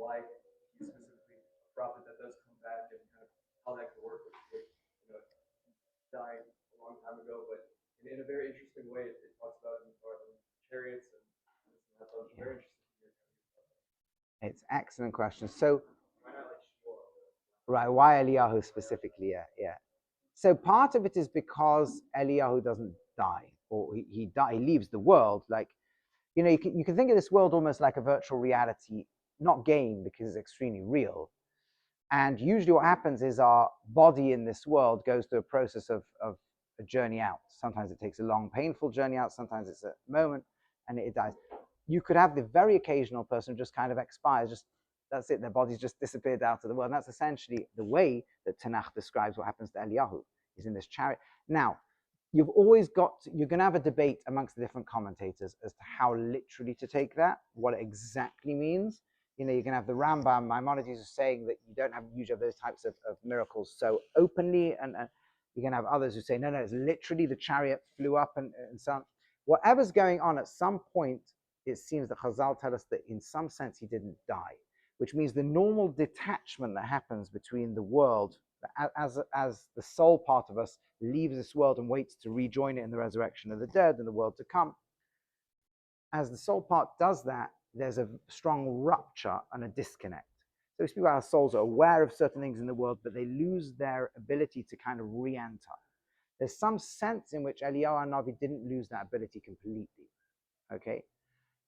why he's specifically a prophet that does come back and kind of how that could work with died a long time ago, but in a very interesting way, it talks about chariots and that's very interesting. It's an excellent question. So, right, why Eliyahu specifically? Yeah. So part of it is because Eliyahu doesn't die, or he leaves the world. Like, you can think of this world almost like a virtual reality, not game because it's extremely real. And usually what happens is our body in this world goes through a process of a journey out. Sometimes it takes a long, painful journey out. Sometimes it's a moment and it dies. You could have the very occasional person who just kind of expires, just that's it, their body's just disappeared out of the world. And that's essentially the way that Tanakh describes what happens to Eliyahu. He's in this chariot. Now, you're going to have a debate amongst the different commentators as to how literally to take that, what it exactly means. You're going to have the Rambam, Maimonides, is saying that you don't have usually those types of miracles so openly, and you're going to have others who say, no, it's literally the chariot flew up and so on. Whatever's going on, at some point, it seems that Chazal tell us that in some sense he didn't die, which means the normal detachment that happens between the world, as the soul part of us leaves this world and waits to rejoin it in the resurrection of the dead and the world to come, as the soul part does that, there's a strong rupture and a disconnect. So we speak about our souls are aware of certain things in the world, but they lose their ability to kind of re-enter. There's some sense in which Eliyahu Hanavi didn't lose that ability completely. Okay.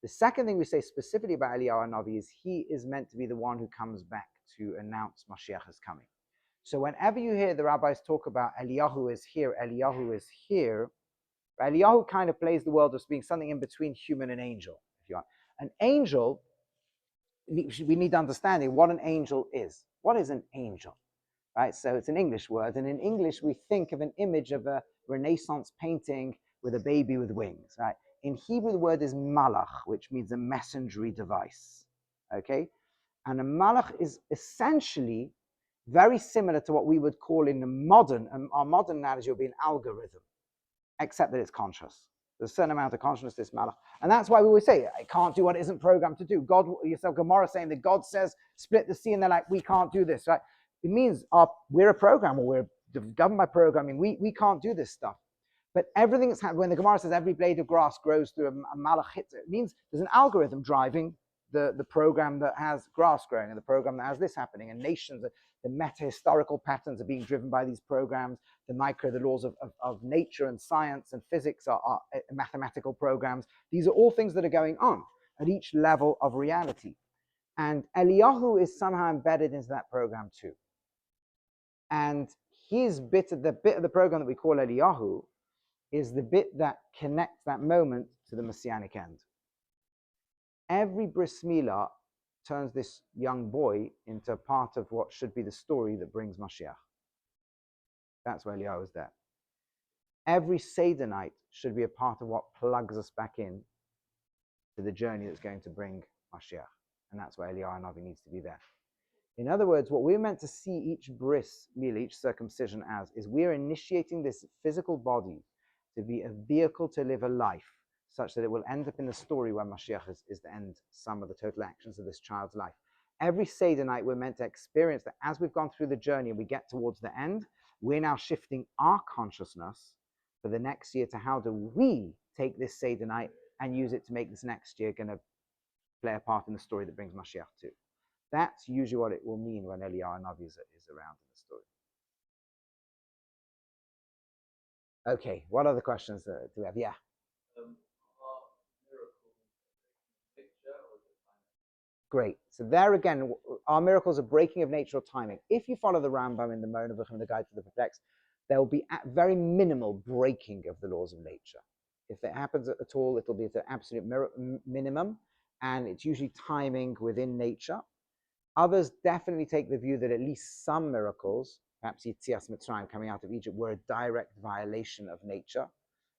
The second thing we say specifically about Eliyahu Hanavi is he is meant to be the one who comes back to announce Mashiach is coming. So whenever you hear the rabbis talk about Eliyahu is here, Eliyahu kind of plays the world as being something in between human and angel, if you want. An angel, we need to understand what an angel is. What is an angel? Right? So it's an English word, and in English we think of an image of a Renaissance painting with a baby with wings. Right? In Hebrew, the word is malach, which means a messengery device. Okay? And a malach is essentially very similar to what we would call in our modern analogy would be an algorithm, except that it's conscious. There's a certain amount of consciousness, this malach. And that's why we always say, it can't do what it isn't programmed to do. God, yourself, Gemara saying that God says, split the sea, and they're like, we can't do this, right? It means we're a programmer, we're governed by programming, we can't do this stuff. But everything that's happened, when the Gemara says every blade of grass grows through a malach hits it means there's an algorithm driving the program that has grass growing and the program that has this happening, and nations, the meta-historical patterns are being driven by these programs, the laws of nature and science and physics are mathematical programs. These are all things that are going on at each level of reality. And Eliyahu is somehow embedded into that program too. And the bit of the program that we call Eliyahu is the bit that connects that moment to the messianic end. Every bris milah turns this young boy into a part of what should be the story that brings Mashiach. That's why Eliyahu is there. Every Seder night should be a part of what plugs us back in to the journey that's going to bring Mashiach. And that's why Eliyahu Hanavi needs to be there. In other words, what we're meant to see each bris milah, each circumcision as, is we're initiating this physical body to be a vehicle to live a life such that it will end up in the story where Mashiach is the end sum of the total actions of this child's life. Every Seder night, we're meant to experience that as we've gone through the journey and we get towards the end, we're now shifting our consciousness for the next year to how do we take this Seder night and use it to make this next year going to play a part in the story that brings Mashiach too. That's usually what it will mean when Eliyahu Hanavi is around in the story. Okay, what other questions do we have? Yeah. Great. So there again, our miracles are breaking of nature or timing. If you follow the Rambam in the Monavuch and the Guide to the Perplexed, there will be very minimal breaking of the laws of nature. If it happens at all, it'll be at an absolute minimum, and it's usually timing within nature. Others definitely take the view that at least some miracles, perhaps Yetzias Mitzrayim coming out of Egypt, were a direct violation of nature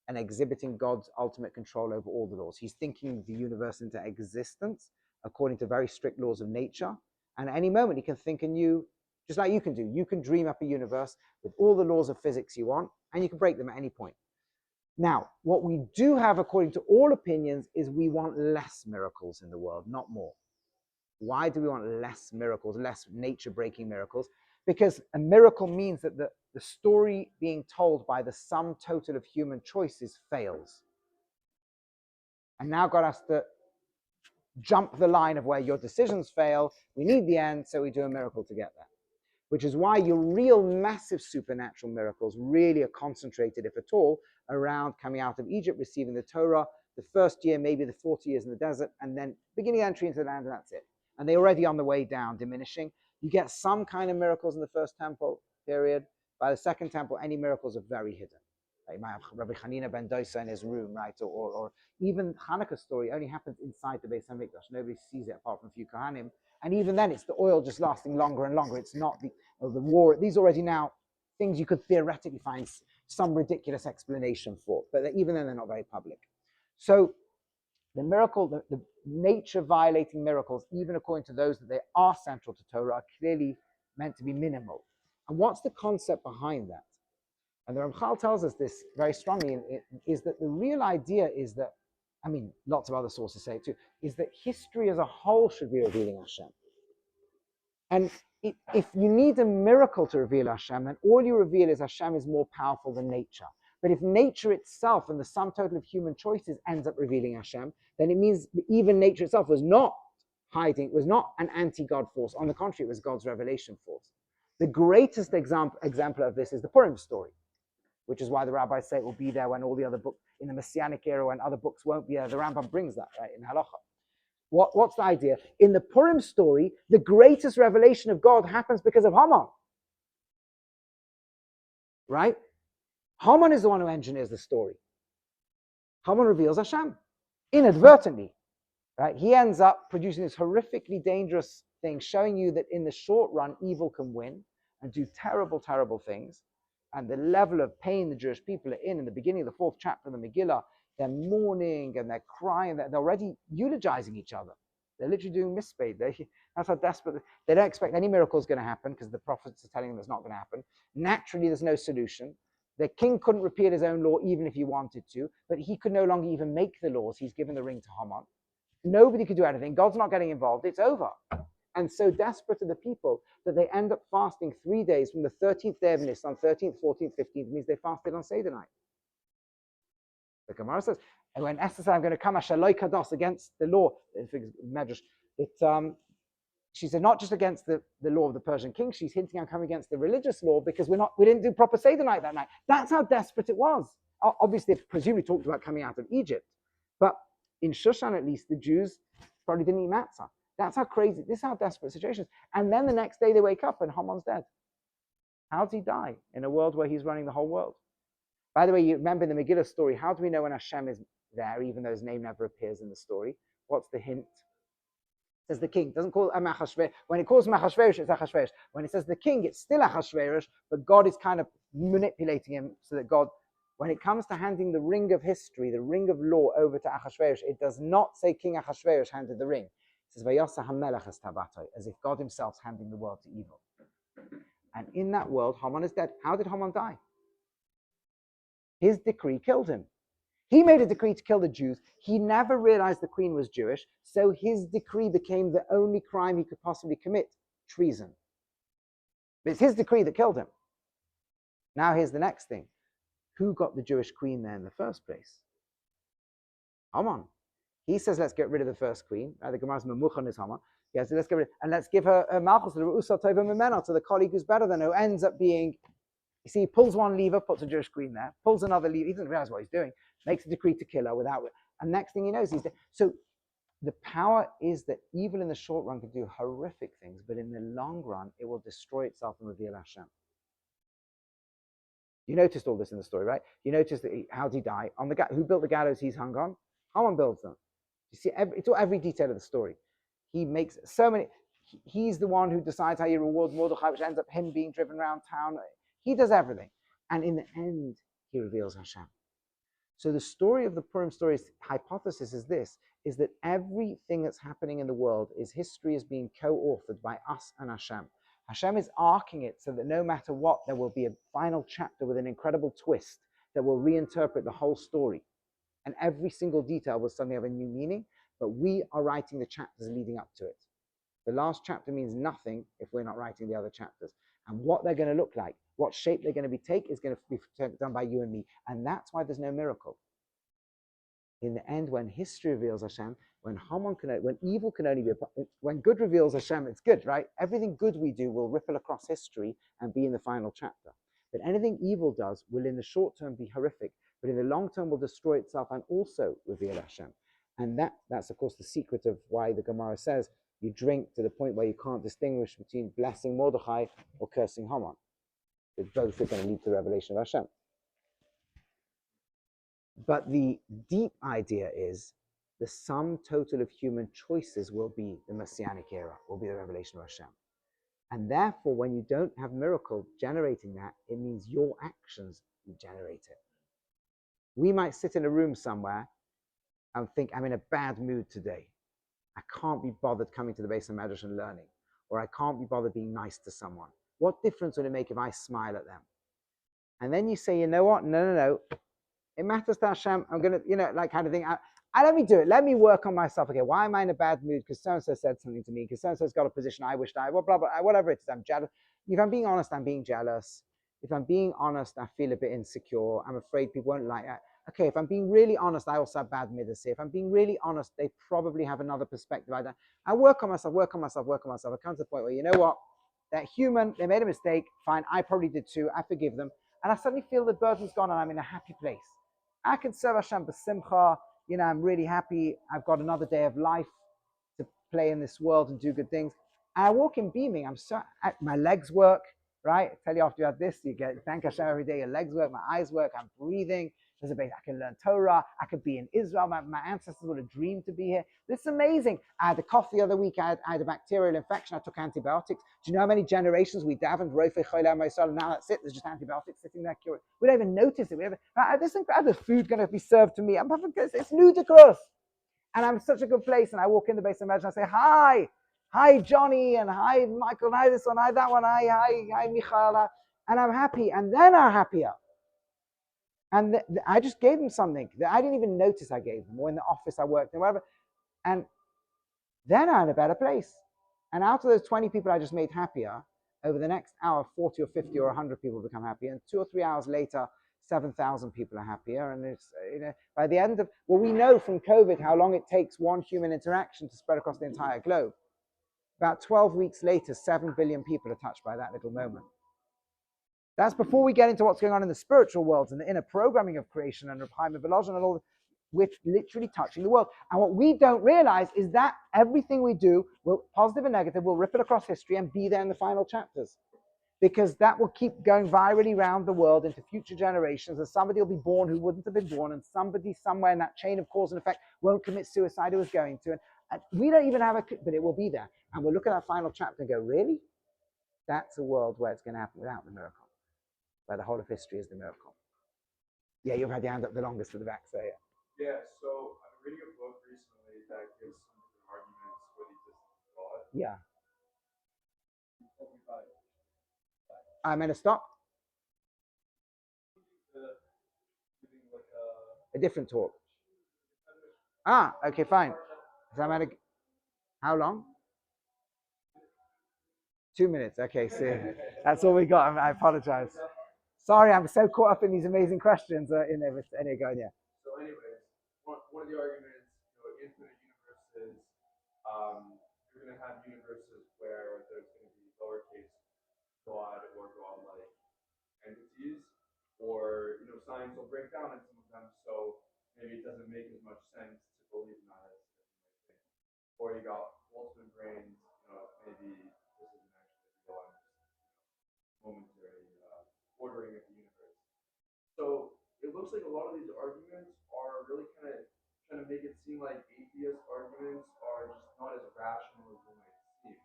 and exhibiting God's ultimate control over all the laws. He's thinking the universe into existence according to very strict laws of nature. And at any moment, he can think anew, just like you can do. You can dream up a universe with all the laws of physics you want, and you can break them at any point. Now, what we do have, according to all opinions, is we want less miracles in the world, not more. Why do we want less miracles, less nature-breaking miracles? Because a miracle means that the story being told by the sum total of human choices fails. And now God has to jump the line of where your decisions fail. We need the end, so we do a miracle to get there. Which is why your real massive supernatural miracles really are concentrated, if at all, around coming out of Egypt, receiving the Torah, the first year, maybe the 40 years in the desert, and then beginning entry into the land, and that's it. And they're already on the way down, diminishing. You get some kind of miracles in the first temple period. By the second temple, any miracles are very hidden. Like you might have Rabbi Hanina ben Dosa in his room, right? Or even Hanukkah's story only happens inside the Beis Hamikdash. Nobody sees it apart from a few Kohanim. And even then, it's the oil just lasting longer and longer. It's not the war. These already now things you could theoretically find some ridiculous explanation for. But even then, they're not very public. So the miracle, the nature-violating miracles, even according to those that they are central to Torah, are clearly meant to be minimal. And what's the concept behind that? And the Ramchal tells us this very strongly, is that the real idea is that, I mean, lots of other sources say it too, is that history as a whole should be revealing Hashem. And if you need a miracle to reveal Hashem, then all you reveal is Hashem is more powerful than nature. But if nature itself and the sum total of human choices ends up revealing Hashem, then it means that even nature itself was not hiding, was not an anti-God force. On the contrary, it was God's revelation force. The greatest example of this is the Purim story, which is why the rabbis say it will be there when all the other books, in the Messianic era, when other books won't be there. The Rambam brings that, right, in Halacha. What's the idea? In the Purim story, the greatest revelation of God happens because of Haman. Right? Haman is the one who engineers the story. Haman reveals Hashem inadvertently. Right? He ends up producing this horrifically dangerous thing, showing you that in the short run, evil can win and do terrible, terrible things. And the level of pain the Jewish people are in the beginning of the 4th chapter of the Megillah, they're mourning and they're crying. They're already eulogizing each other. They're literally doing mispay. That's how desperate. They don't expect any miracles going to happen because the prophets are telling them it's not going to happen. Naturally, there's no solution. The king couldn't repeal his own law even if he wanted to, but he could no longer even make the laws. He's given the ring to Haman. Nobody could do anything. God's not getting involved. It's over. And so desperate are the people that they end up fasting 3 days from the 13th day of Nisan, 13th, 14th, 15th, means they fasted on Seder night. The Gemara says, and when Esther said, I'm going to come Ashaloi Kados against the law, Midrash, she said not just against the law of the Persian king, she's hinting I'm coming against the religious law because we didn't do proper Seder night that night. That's how desperate it was. Obviously, they presumably talked about coming out of Egypt. But in Shushan, at least, the Jews probably didn't eat matzah. That's how crazy, this is how desperate the situation is. And then the next day they wake up and Haman's dead. How does he die in a world where he's running the whole world? By the way, you remember in the Megillah story, how do we know when Hashem is there, even though his name never appears in the story? What's the hint? It says the king. It doesn't call him Achashverosh. When it calls him Achashverosh, it's Achashverosh. When it says the king, it's still Achashverosh, but God is kind of manipulating him so that God, when it comes to handing the ring of history, the ring of law over to Achashverosh, it does not say King Achashverosh handed the ring. It says Vayasa HaMelech es Tabatoi, as if God himself's handing the world to evil. And in that world, Haman is dead. How did Haman die? His decree killed him. He made a decree to kill the Jews. He never realized the queen was Jewish, so his decree became the only crime he could possibly commit, treason. But it's his decree that killed him. Now here's the next thing. Who got the Jewish queen there in the first place? Haman. He says, let's get rid of the first queen. The Gemara's Memuchan is Haman. He says, let's get rid, and let's give her a Malchus to the colleague who's better than her, who ends up being, you see, he pulls one lever, puts a Jewish queen there, pulls another lever, he doesn't realize what he's doing, makes a decree to kill her without, and next thing he knows, he's dead. So the power is that evil in the short run can do horrific things, but in the long run, it will destroy itself and reveal Hashem. You noticed all this in the story, right? You noticed that how did he die? On the who built the gallows he's hung on? Haman builds them. You see, it's all every detail of the story. He makes so many. He's the one who decides how he rewards Mordechai, which ends up him being driven around town. He does everything, and in the end, he reveals Hashem. So the story of the Purim story's hypothesis is this: is that everything that's happening in the world is history is being co-authored by us and Hashem. Hashem is arcing it so that no matter what, there will be a final chapter with an incredible twist that will reinterpret the whole story. And every single detail will suddenly have a new meaning, but we are writing the chapters leading up to it. The last chapter means nothing if we're not writing the other chapters. And what they're going to look like, what shape they're going to take is going to be done by you and me. And that's why there's no miracle. In the end, when history reveals Hashem, when evil can only be, when good reveals Hashem, it's good, right? Everything good we do will ripple across history and be in the final chapter. But anything evil does will in the short term be horrific, but in the long term will destroy itself and also reveal Hashem. And that's of course the secret of why the Gemara says you drink to the point where you can't distinguish between blessing Mordechai or cursing Haman. Because both are going to lead to the revelation of Hashem. But the deep idea is the sum total of human choices will be the Messianic era, will be the revelation of Hashem. And therefore, when you don't have miracle generating that, it means your actions generate it. We might sit in a room somewhere and think, I'm in a bad mood today. I can't be bothered coming to the Beis of Midrash and learning, or I can't be bothered being nice to someone. What difference would it make if I smile at them? And then you say, you know what? No. It matters to Hashem. I'm going to, like kind of thing. I let me do it. Let me work on myself. Okay, why am I in a bad mood? Because so-and-so said something to me. Because so-and-so's got a position I wished I, blah, blah, blah, whatever it is. I'm jealous. If I'm being honest, I'm being jealous. If I'm being honest, I feel a bit insecure. I'm afraid people won't like that. Okay, if I'm being really honest, I also have bad midas here. If I'm being really honest, they probably have another perspective. I work on myself. I come to the point where, you know what? They're human. They made a mistake. Fine. I probably did too. I forgive them. And I suddenly feel the burden's gone and I'm in a happy place. I can serve Hashem b'simcha. I'm really happy. I've got another day of life to play in this world and do good things. And I walk in beaming. My legs work, right? I tell you, after you have this, you thank Hashem every day. Your legs work, my eyes work, I'm breathing. There's a base. I can learn Torah. I could be in Israel. My ancestors would have dreamed to be here. This is amazing. I had a cough the other week. I had a bacterial infection. I took antibiotics. Do you know how many generations we davened? Now that's it. There's just antibiotics sitting there cured. We don't even notice it. The food going to be served to me. It's ludicrous. And I'm in such a good place. And I walk in the Beis of Midrash and I say, hi, Johnny, and hi, Michael, and hi, this one, hi, that one, hi, Michael. And I'm happy. And then I'm happier. And I just gave them something that I didn't even notice I gave them, or in the office I worked in, whatever. And then I'm in a better place. And out of those 20 people I just made happier, over the next hour, 40 or 50 or 100 people become happy. And 2 or 3 hours later, 7,000 people are happier. And it's, by the end of, we know from COVID how long it takes one human interaction to spread across the entire globe. About 12 weeks later, 7 billion people are touched by that little moment. That's before we get into what's going on in the spiritual worlds and the inner programming of creation and Rabbi and all, with literally touching the world. And what we don't realize is that everything we do, will positive and negative, will ripple across history and be there in the final chapters. Because that will keep going virally around the world into future generations, and somebody will be born who wouldn't have been born, and somebody somewhere in that chain of cause and effect won't commit suicide who was going to. And we don't even have but it will be there. And we'll look at that final chapter and go, really? That's a world where it's going to happen without the miracle. Where the whole of history is the miracle. Yeah, you've had your hand up the longest for the back, so yeah. Yeah, so I'm reading a book recently that gives some different arguments for the existence of God. Yeah. I'm going to stop. A different talk. Okay, fine. So I'm at how long? 2 minutes. Okay, so that's all we got. I apologize. Sorry, I'm so caught up in these amazing questions. Anyway, go on, yeah. So, anyways, one of the arguments, infinite universes, you're going to have universes where there's going to be lowercase God or God-like entities, or science will break down in some of them, so maybe it doesn't make as much sense to believe in that as you might think. Or you got ultimate brains, maybe this isn't actually real, momentary ordering of the universe. So it looks like a lot of these arguments are really kind of trying to make it seem like atheist arguments are just not as rational as they might seem,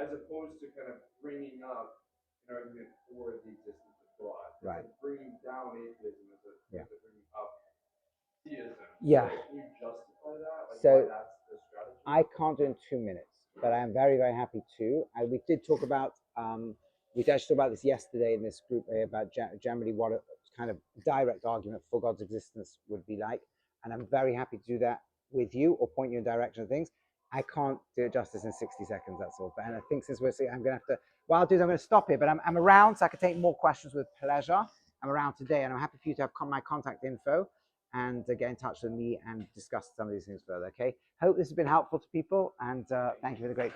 as opposed to kind of bringing up an argument for the existence of God. Right. Like bringing down atheism as opposed to bringing up theism. Yeah. So can you justify that? Like so why that's the strategy? I can't do it in 2 minutes, but I am very, very happy to. We did talk about, we actually talked about this yesterday in this group about generally what a kind of direct argument for God's existence would be like. And I'm very happy to do that with you or point you in direction of things. I can't do it justice in 60 seconds, that's all. But and I think since we're seeing, I'm going to have to, what I'll do is I'm going to stop here, but I'm around, so I can take more questions with pleasure. I'm around today, and I'm happy for you to have my contact info and get in touch with me and discuss some of these things further, okay? Hope this has been helpful to people, and thank you for the great